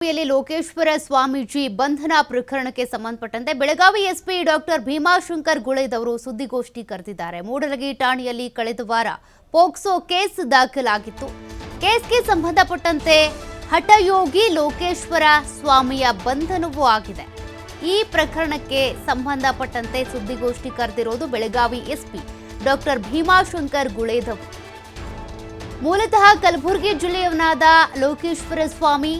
ಯಲ್ಲಿ ಲೋಕೇಶ್ವರ ಸ್ವಾಮೀಜಿ ಬಂಧನ ಪ್ರಕರಣಕ್ಕೆ ಸಂಬಂಧಪಟ್ಟಂತೆ ಬೆಳಗಾವಿ ಎಸ್ಪಿ ಡಾಕ್ಟರ್ ಭೀಮಾಶಂಕರ್ ಗುಳೇದವರು ಸುದ್ದಿಗೋಷ್ಠಿ ಕರೆದಿದ್ದಾರೆ. ಮೂಡಲಗಿ ಠಾಣೆಯಲ್ಲಿ ಕಳೆದ ವಾರ ಪೋಕ್ಸೋ ಕೇಸ್ ದಾಖಲಾಗಿತ್ತು. ಕೇಸ್ಗೆ ಸಂಬಂಧಪಟ್ಟಂತೆ ಹಠಯೋಗಿ ಲೋಕೇಶ್ವರ ಸ್ವಾಮಿಯ ಬಂಧನವೂ ಆಗಿದೆ. ಈ ಪ್ರಕರಣಕ್ಕೆ ಸಂಬಂಧಪಟ್ಟಂತೆ ಸುದ್ದಿಗೋಷ್ಠಿ ಕರೆದಿರೋದು ಬೆಳಗಾವಿ ಎಸ್ಪಿ ಡಾಕ್ಟರ್ ಭೀಮಾಶಂಕರ್ ಗುಳೇದವರು. ಮೂಲತಃ ಕಲಬುರಗಿ ಜಿಲ್ಲೆಯವನಾದ ಲೋಕೇಶ್ವರ ಸ್ವಾಮಿ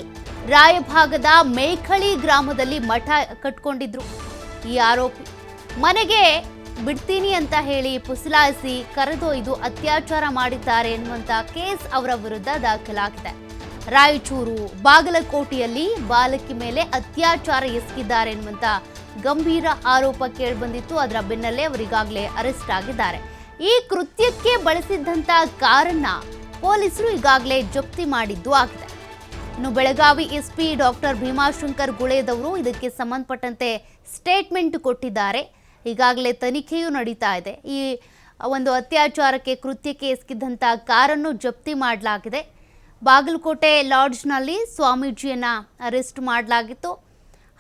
ರಾಯಭಾಗದ ಮೇಖಳಿ ಗ್ರಾಮದಲ್ಲಿ ಮಠ ಕಟ್ಕೊಂಡಿದ್ರು. ಈ ಆರೋಪಿ ಮನೆಗೆ ಬಿಡ್ತೀನಿ ಅಂತ ಹೇಳಿ ಪುಸಲಾಯಿಸಿ ಕರೆದೊಯ್ದು ಅತ್ಯಾಚಾರ ಮಾಡಿದ್ದಾರೆ ಎನ್ನುವಂತ ಕೇಸ್ ಅವರ ವಿರುದ್ಧ ದಾಖಲಾಗಿದೆ. ರಾಯಚೂರು, ಬಾಗಲಕೋಟೆಯಲ್ಲಿ ಬಾಲಕಿ ಮೇಲೆ ಅತ್ಯಾಚಾರ ಎಸಗಿದ್ದಾರೆ ಎನ್ನುವಂತ ಗಂಭೀರ ಆರೋಪ ಕೇಳಿಬಂದಿತ್ತು. ಅದರ ಬೆನ್ನಲ್ಲೇ ಅವರಿಗಾಗಲೇ ಅರೆಸ್ಟ್ ಆಗಿದ್ದಾರೆ. ಈ ಕೃತ್ಯಕ್ಕೆ ಬಳಸಿದ್ದಂತ ಕಾರನ್ನ ಪೊಲೀಸರು ಈಗಾಗಲೇ ಜಪ್ತಿ ಮಾಡಿದ್ದು ಆಗಿದೆ. ಇನ್ನು ಬೆಳಗಾವಿ ಎಸ್ಪಿ ಡಾಕ್ಟರ್ ಭೀಮಾಶಂಕರ್ ಗುಳೇದವರು ಇದಕ್ಕೆ ಸಂಬಂಧಪಟ್ಟಂತೆ ಸ್ಟೇಟ್ಮೆಂಟ್ ಕೊಟ್ಟಿದ್ದಾರೆ. ಈಗಾಗಲೇ ತನಿಖೆಯೂ ನಡೀತಾ ಇದೆ. ಈ ಒಂದು ಅತ್ಯಾಚಾರಕ್ಕೆ ಕೃತ್ಯಕ್ಕೆ ಎಸಗಿದ್ದಂಥ ಕಾರನ್ನು ಜಪ್ತಿ ಮಾಡಲಾಗಿದೆ. ಬಾಗಲಕೋಟೆ ಲಾಡ್ಜ್ನಲ್ಲಿ ಸ್ವಾಮೀಜಿಯನ್ನ ಅರೆಸ್ಟ್ ಮಾಡಲಾಗಿತ್ತು.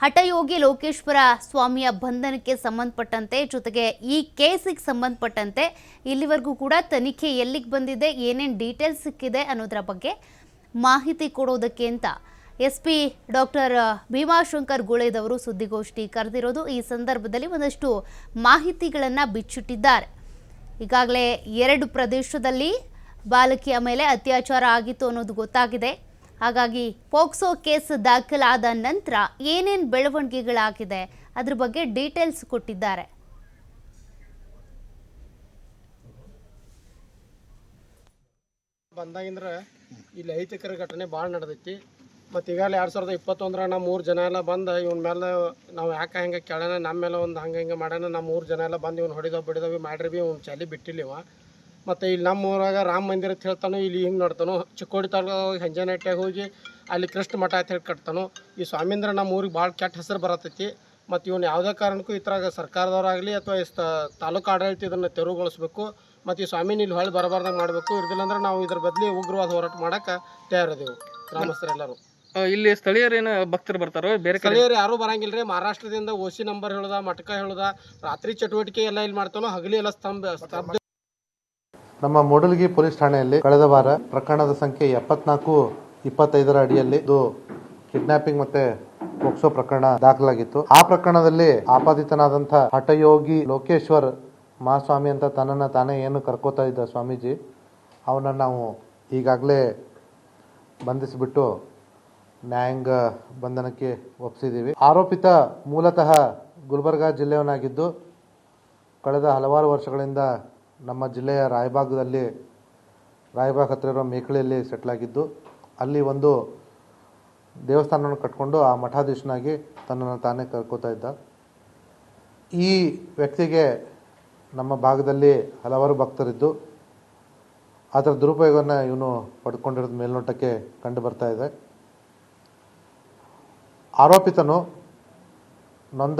ಹಠಯೋಗಿ ಲೋಕೇಶ್ವರ ಸ್ವಾಮಿಯ ಬಂಧನಕ್ಕೆ ಸಂಬಂಧಪಟ್ಟಂತೆ ಜೊತೆಗೆ ಈ ಕೇಸಿಗೆ ಸಂಬಂಧಪಟ್ಟಂತೆ ಇಲ್ಲಿವರೆಗೂ ಕೂಡ ತನಿಖೆ ಎಲ್ಲಿಗೆ ಬಂದಿದೆ, ಏನೇನು ಡೀಟೇಲ್ಸ್ ಸಿಕ್ಕಿದೆ ಅನ್ನೋದರ ಬಗ್ಗೆ ಮಾಹಿತಿ ಕೊಡೋದಕ್ಕೆ ಅಂತ ಎಸ್ಪಿ ಡಾಕ್ಟರ್ ಭೀಮಾಶಂಕರ್ ಗುಳೇದವರು ಸುದ್ದಿಗೋಷ್ಠಿ ಕರೆದಿರೋದು. ಈ ಸಂದರ್ಭದಲ್ಲಿ ಒಂದಷ್ಟು ಮಾಹಿತಿಗಳನ್ನು ಬಿಚ್ಚಿಟ್ಟಿದ್ದಾರೆ. ಈಗಾಗಲೇ 2 ಪ್ರದೇಶದಲ್ಲಿ ಬಾಲಕಿಯ ಮೇಲೆ ಅತ್ಯಾಚಾರ ಆಗಿತ್ತು ಅನ್ನೋದು ಗೊತ್ತಾಗಿದೆ. ಹಾಗಾಗಿ ಪೋಕ್ಸೋ ಕೇಸ್ ದಾಖಲಾದ ನಂತರ ಏನೇನು ಬೆಳವಣಿಗೆಗಳಾಗಿದೆ ಅದ್ರ ಬಗ್ಗೆ ಡೀಟೇಲ್ಸ್ ಕೊಟ್ಟಿದ್ದಾರೆ. ಬಂದಾಗಿಂದ್ರೆ ಇಲ್ಲಿ ಅಹಿತಕರ ಘಟನೆ ಭಾಳ ನಡೆದೈತಿ. ಮತ್ತು ಈಗಾಗಲೇ 2021 ನಮ್ಮ 3 ಜನ ಎಲ್ಲ ಬಂದು ಇವನ ಮೇಲೆ ನಾವು ಯಾಕೆ ಹಂಗೆ ಕೇಳೋಣ, ನಮ್ಮ ಮೇಲೆ ಒಂದು ಹಂಗೆ ಮಾಡೋಣ, ನಮ್ಮ 3 ಜನ ಎಲ್ಲ ಬಂದು ಇವ್ನು ಹೊಡಿದವಿ ಮಾಡ್ರಿ ಬಿ ಇವ್ನು ಚಲಿ ಬಿಟ್ಟಿಲ್ಲ ಇವ. ಮತ್ತು ಇಲ್ಲಿ ನಮ್ಮ ಊರಾಗ ರಾಮ ಮಂದಿರ ಅಂತ ಹೇಳ್ತಾನೋ, ಇಲ್ಲಿ ಹಿಂಗೆ ನೋಡ್ತಾನೋ, ಚಿಕ್ಕೋಡಿ ತಾಲೂಕು ಹೆಂಜನಹಟ್ಟಿಯಾಗ ಹೋಗಿ ಅಲ್ಲಿ ಕೃಷ್ಣ ಮಠ ಅಂತ ಹೇಳಿ ಕಟ್ತಾನೋ. ಈ ಸ್ವಾಮೀಂದ್ರ ನಮ್ಮ ಊರಿಗೆ ಭಾಳ ಕೆಟ್ಟ ಹೆಸರು ಬರತೈತಿ. ಮತ್ತು ಇವನು ಯಾವುದೇ ಕಾರಣಕ್ಕೂ ಈ ಥರ ಸರ್ಕಾರದವರಾಗಲಿ ಅಥವಾ ತಾಲೂಕು ಆಡಳಿತ ಇದನ್ನು ತೆರವುಗೊಳಿಸ್ಬೇಕು. ಮತ್ತು ಈ ಸ್ವಾಮಿನ ಇಲ್ಲಿ ಹೊಳ್ಳಿ ಬರಬಾರ್ದಂಗೆ ಮಾಡಬೇಕು. ಇರ್ದಿಲ್ಲ ಅಂದ್ರೆ ನಾವು ಇದ್ರ ಬದಲಿ ಉಗ್ರವಾದ ಹೋರಾಟ ಮಾಡೋಕ್ಕೆ ತಯಾರಿದೆವು ಗ್ರಾಮಸ್ಥರೆಲ್ಲರೂ. ಇಲ್ಲಿ ಸ್ಥಳೀಯರೇನು ಭಕ್ತರು ಬರ್ತಾರೋ? ಬೇರೆ ಸ್ಥಳೀಯರು ಯಾರೂ ಬರಂಗಿಲ್ಲ ರೀ. ಮಹಾರಾಷ್ಟ್ರದಿಂದ ಓಸಿ ನಂಬರ್ ಹೇಳುದ, ಮಠಕ ಹೇಳುದ, ರಾತ್ರಿ ಚಟುವಟಿಕೆ ಎಲ್ಲ ಇಲ್ಲಿ ಮಾಡ್ತಾನೋ, ಹಗಲಿ ಎಲ್ಲ ಸ್ತಬ್ಧ. ನಮ್ಮ ಮೂಡಲಗಿ ಪೊಲೀಸ್ ಠಾಣೆಯಲ್ಲಿ ಕಳೆದ ವಾರ ಪ್ರಕರಣದ ಸಂಖ್ಯೆ 74-25 ಅಡಿಯಲ್ಲಿ ಇದು ಕಿಡ್ನಾಪಿಂಗ್ ಮತ್ತೆ ಪೋಕ್ಸೋ ಪ್ರಕರಣ ದಾಖಲಾಗಿತ್ತು. ಆ ಪ್ರಕರಣದಲ್ಲಿ ಆಪಾದಿತನಾದಂಥ ಹಠಯೋಗಿ ಲೋಕೇಶ್ವರ್ ಮಹಾಸ್ವಾಮಿ ಅಂತ ತನ್ನನ್ನು ತಾನೇ ಏನು ಕರ್ಕೋತಾ ಇದ್ದ ಸ್ವಾಮೀಜಿ, ಅವನನ್ನು ನಾವು ಈಗಾಗಲೇ ಬಂಧಿಸಿಬಿಟ್ಟು ನ್ಯಾಯಾಂಗ ಬಂಧನಕ್ಕೆ ಒಪ್ಪಿಸಿದ್ದೀವಿ. ಆರೋಪಿತ ಮೂಲತಃ ಗುಲ್ಬರ್ಗಾ ಜಿಲ್ಲೆಯವನಾಗಿದ್ದು ಕಳೆದ ಹಲವಾರು ವರ್ಷಗಳಿಂದ ನಮ್ಮ ಜಿಲ್ಲೆಯ ರಾಯಬಾಗ್ ಹತ್ತಿರ ಇರೋ ಮೇಖಳಿಯಲ್ಲಿ ಸೆಟ್ಲಾಗಿದ್ದು, ಅಲ್ಲಿ ಒಂದು ದೇವಸ್ಥಾನವನ್ನು ಕಟ್ಕೊಂಡು ಆ ಮಠಾಧೀಶನಾಗಿ ತನ್ನನ್ನು ತಾನೇ ಕರ್ಕೋತಾ ಇದ್ದ. ಈ ವ್ಯಕ್ತಿಗೆ ನಮ್ಮ ಭಾಗದಲ್ಲಿ ಹಲವಾರು ಭಕ್ತರಿದ್ದು ಅದರ ದುರುಪಯೋಗವನ್ನು ಇವನು ಪಡ್ಕೊಂಡಿರೋದು ಮೇಲ್ನೋಟಕ್ಕೆ ಕಂಡು ಬರ್ತಾ ಇದೆ. ಆರೋಪಿತನು ನೊಂದ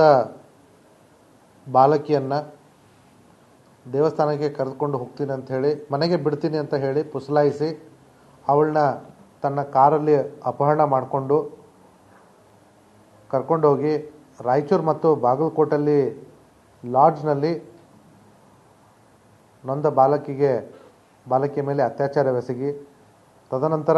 ಬಾಲಕಿಯನ್ನು ದೇವಸ್ಥಾನಕ್ಕೆ ಕರೆದುಕೊಂಡು ಹೋಗ್ತೀನಿ ಅಂತ ಹೇಳಿ, ಮನೆಗೆ ಬಿಡ್ತೀನಿ ಅಂತ ಹೇಳಿ ಪುಸಲಾಯಿಸಿ ಅವಳನ್ನ ತನ್ನ ಕಾರಲ್ಲಿ ಅಪಹರಣ ಮಾಡಿಕೊಂಡು ಕರ್ಕೊಂಡೋಗಿ ರಾಯಚೂರು ಮತ್ತು ಬಾಗಲಕೋಟಲ್ಲಿ ಲಾಡ್ಜ್ನಲ್ಲಿ ನೊಂದ ಬಾಲಕಿಯ ಮೇಲೆ ಅತ್ಯಾಚಾರವೆಸಗಿ ತದನಂತರ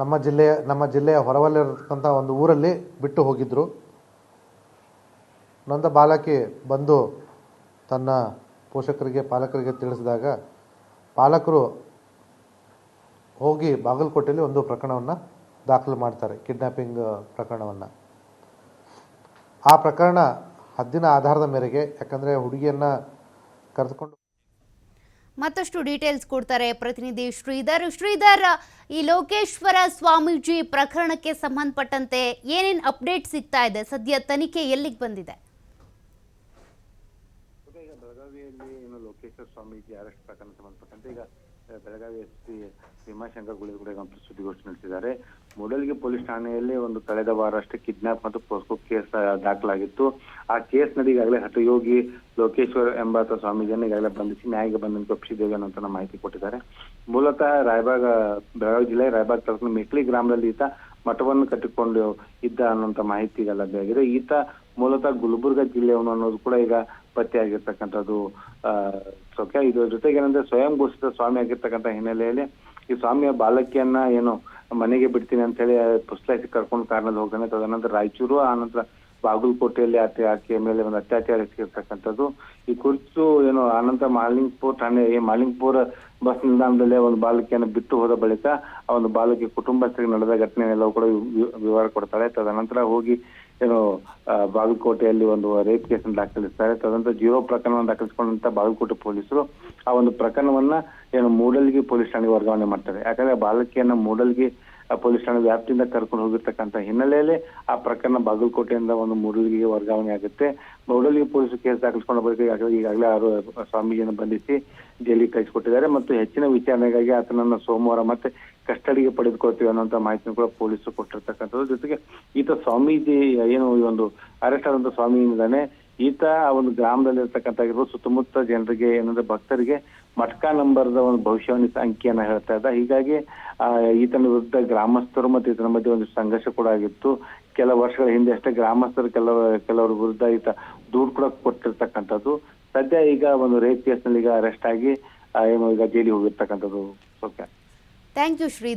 ನಮ್ಮ ಜಿಲ್ಲೆಯ ಹೊರವಲ್ಲಿರತಕ್ಕಂಥ ಒಂದು ಊರಲ್ಲಿ ಬಿಟ್ಟು ಹೋಗಿದ್ದರು. ನೊಂದ ಬಾಲಕಿ ಬಂದು ತನ್ನ ಪಾಲಕರಿಗೆ ತಿಳಿಸಿದಾಗ ಪಾಲಕರು ಹೋಗಿ ಬಾಗಲಕೋಟೆಯಲ್ಲಿ ಒಂದು ಪ್ರಕರಣವನ್ನು ದಾಖಲು ಮಾಡ್ತಾರೆ, ಕಿಡ್ನಾಪಿಂಗ್ ಪ್ರಕರಣವನ್ನು. ಆ ಪ್ರಕರಣ ಹದ್ದಿನ ಆಧಾರದ ಮೇರೆಗೆ, ಯಾಕಂದರೆ ಹುಡುಗಿಯನ್ನು ಕರೆದುಕೊಂಡು ಮತ್ತಷ್ಟು ಡೀಟೇಲ್ಸ್ ಕೊಡ್ತಾರೆ ಪ್ರತಿನಿಧಿ ಶ್ರೀಧರ್, ಈ ಲೋಕೇಶ್ವರ ಸ್ವಾಮೀಜಿ ಪ್ರಕರಣಕ್ಕೆ ಸಂಬಂಧಪಟ್ಟಂತೆ ಏನೇನು ಅಪ್ಡೇಟ್ ಸಿಗ್ತಾ ಇದೆ? ಸದ್ಯ ತನಿಖೆ ಎಲ್ಲಿಗೆ ಬಂದಿದೆ? ಬೆಳಗಾವಿಯಲ್ಲಿ ಏನು ಲೋಕೇಶ್ವರ ಸ್ವಾಮೀಜಿ ಅರೆಸ್ಟ್ ಪ್ರಕರಣ ಸಂಬಂಧಪಟ್ಟಂತೆ ಈಗ ಬೆಳಗಾವಿ ಎಸ್ಪಿ ಭೀಮಾಶಂಕರ್ ಗುಳಿಗೌಡ ಸುದ್ದಿಗೋಷ್ಠಿ ನಡೆಸಿದ್ದಾರೆ. ಮೂಡಲಗಿ ಪೊಲೀಸ್ ಠಾಣೆಯಲ್ಲಿ ಒಂದು ಕಳೆದ ವಾರ ಅಷ್ಟೇ ಕಿಡ್ನಾಪ್ ಮತ್ತು ಪೋಸ್ಕೋ ಕೇಸ್ ದಾಖಲಾಗಿತ್ತು. ಆ ಕೇಸ್ ನಡಿ ಈಗಾಗಲೇ ಹಠಯೋಗಿ ಲೋಕೇಶ್ವರ್ ಎಂಬಾತ ಸ್ವಾಮೀಜಿಯನ್ನು ಈಗಾಗಲೇ ಬಂಧಿಸಿ ನ್ಯಾಯಿಕ ಬಂಧನಕ್ಕೆ ಒಪ್ಪಿಸಿದ್ದೇವೆ ಅನ್ನೋ ಮಾಹಿತಿ ಕೊಟ್ಟಿದ್ದಾರೆ. ಮೂಲತಃ ಬೆಳಗಾವಿ ಜಿಲ್ಲೆ ರಾಯಬಾಗ್ ತಾಲೂಕಿನ ಮೆಕ್ಲಿ ಗ್ರಾಮದಲ್ಲಿ ಈತ ಮಠವನ್ನು ಕಟ್ಟಿಕೊಂಡು ಇದ್ದ ಅನ್ನುವಂತ ಮಾಹಿತಿ ಈಗ ಲಭ್ಯವಾಗಿದೆ. ಈತ ಮೂಲತಃ ಗುಲ್ಬರ್ಗ ಜಿಲ್ಲೆಯವನು ಅನ್ನೋದು ಕೂಡ ಈಗ ಪತ್ತೆಯಾಗಿರ್ತಕ್ಕಂಥದ್ದು ಸೌಖ್ಯ. ಇದ್ರ ಜೊತೆಗೆ ಏನಂದ್ರೆ ಸ್ವಯಂ ಘೋಷಿತ ಸ್ವಾಮಿ ಆಗಿರ್ತಕ್ಕಂಥ ಹಿನ್ನೆಲೆಯಲ್ಲಿ ಈ ಸ್ವಾಮಿಯ ಬಾಲಕಿಯನ್ನ ಏನು ಮನೆಗೆ ಬಿಡ್ತೀನಿ ಅಂತ ಹೇಳಿ ಪುಸ್ತಕ ಕರ್ಕೊಂಡು ಕಾರ್ನಲ್ಲಿ ಹೋಗ್ತಾನೆ. ತದನಂತರ ರಾಯಚೂರು, ಆನಂತರ ಬಾಗಲಕೋಟೆಯಲ್ಲಿ ಆಕೆಯ ಮೇಲೆ ಒಂದು ಅತ್ಯಾಚಾರ ಎಸಗಿರ್ತಕ್ಕಂಥದ್ದು. ಈ ಕುರಿತು ಏನು ಆನಂತರ ಮಾಲಿಂಗ್ಪುರ ಬಸ್ ನಿಲ್ದಾಣದಲ್ಲೇ ಒಂದು ಬಾಲಕಿಯನ್ನು ಬಿಟ್ಟು ಹೋದ ಬಳಿಕ ಆ ಒಂದು ಬಾಲಕಿ ಕುಟುಂಬಸ್ಥರಿಗೆ ನಡೆದ ಘಟನೆಯೆಲ್ಲವೂ ಕೂಡ ವಿವರ ಕೊಡ್ತಾಳೆ. ತದನಂತರ ಹೋಗಿ ಏನು ಬಾಗಲಕೋಟೆಯಲ್ಲಿ ಒಂದು ರೇಪ್ ಕೇಸ್ ದಾಖಲಿಸ್ತಾರೆ. ತದನಂತರ 0 ಪ್ರಕರಣವನ್ನು ದಾಖಲಿಸಿಕೊಂಡಂತ ಬಾಗಲಕೋಟೆ ಪೊಲೀಸರು ಆ ಒಂದು ಪ್ರಕರಣವನ್ನ ಏನು ಮೂಡಲಗಿ ಪೊಲೀಸ್ ಠಾಣೆಗೆ ವರ್ಗಾವಣೆ ಮಾಡ್ತಾರೆ. ಯಾಕಂದ್ರೆ ಬಾಲಕಿಯನ್ನ ಮೂಡಲಗಿ ಪೊಲೀಸ್ ಠಾಣೆ ವ್ಯಾಪ್ತಿಯಿಂದ ಕರ್ಕೊಂಡು ಹೋಗಿರ್ತಕ್ಕಂಥ ಹಿನ್ನೆಲೆಯಲ್ಲಿ ಆ ಪ್ರಕರಣ ಬಾಗಲಕೋಟೆಯಿಂದ ಒಂದು ಮೂಡಲಗಿಗೆ ವರ್ಗಾವಣೆ ಆಗುತ್ತೆ. ಮೂಡಲಗಿ ಪೊಲೀಸರು ಕೇಸ್ ದಾಖಲಿಸಿಕೊಂಡ ಬಳಿಕ ಈಗಾಗಲೇ ಸ್ವಾಮೀಜಿಯನ್ನು ಬಂಧಿಸಿ ಜೈಲಿಗೆ ಕಳಿಸಿಕೊಟ್ಟಿದ್ದಾರೆ ಮತ್ತು ಹೆಚ್ಚಿನ ವಿಚಾರಣೆಗಾಗಿ ಆತನನ್ನ ಸೋಮವಾರ ಮತ್ತೆ ಕಸ್ಟಡಿಗೆ ಪಡೆದುಕೊಳ್ತೀವಿ ಅನ್ನೋಂಥ ಮಾಹಿತಿಯನ್ನು ಕೂಡ ಪೊಲೀಸರು ಕೊಟ್ಟಿರ್ತಕ್ಕಂಥದ್ದು. ಜೊತೆಗೆ ಈತ ಸ್ವಾಮೀಜಿ ಏನು ಈ ಒಂದು ಅರೆಸ್ಟ್ ಆದಂತ ಸ್ವಾಮಿ ಏನಿದ್ದಾನೆ, ಈತ ಆ ಒಂದು ಗ್ರಾಮದಲ್ಲಿ ಇರ್ತಕ್ಕಂಥ ಸುತ್ತಮುತ್ತ ಜನರಿಗೆ ಏನಂದ್ರೆ ಭಕ್ತರಿಗೆ ಮಟ್ಕಾ ನಂಬರ್ದ ಒಂದು ಭವಿಷ್ಯವಾಣಿ ಅಂಕಿಯನ್ನ ಹೇಳ್ತಾ ಇದ್ದ. ಹೀಗಾಗಿ ಈತನ ವಿರುದ್ಧ ಗ್ರಾಮಸ್ಥರು ಮತ್ತು ಈತನ ಮಧ್ಯೆ ಒಂದು ಸಂಘರ್ಷ ಕೂಡ ಆಗಿತ್ತು. ಕೆಲ ವರ್ಷಗಳ ಹಿಂದೆ ಅಷ್ಟೇ ಗ್ರಾಮಸ್ಥರು ಕೆಲವರ ವಿರುದ್ಧ ಈತ ದೂರು ಕೂಡ ಕೊಟ್ಟಿರ್ತಕ್ಕಂಥದ್ದು. ಸದ್ಯ ಈಗ ಒಂದು ರೇಪ್ ಕೇಸ್ನಲ್ಲಿ ಈಗ ಅರೆಸ್ಟ್ ಆಗಿ ಏನು ಈಗ ಜೈಲಿಗೆ ಹೋಗಿರ್ತಕ್ಕಂಥದ್ದು. Okay, thank you Sridhar.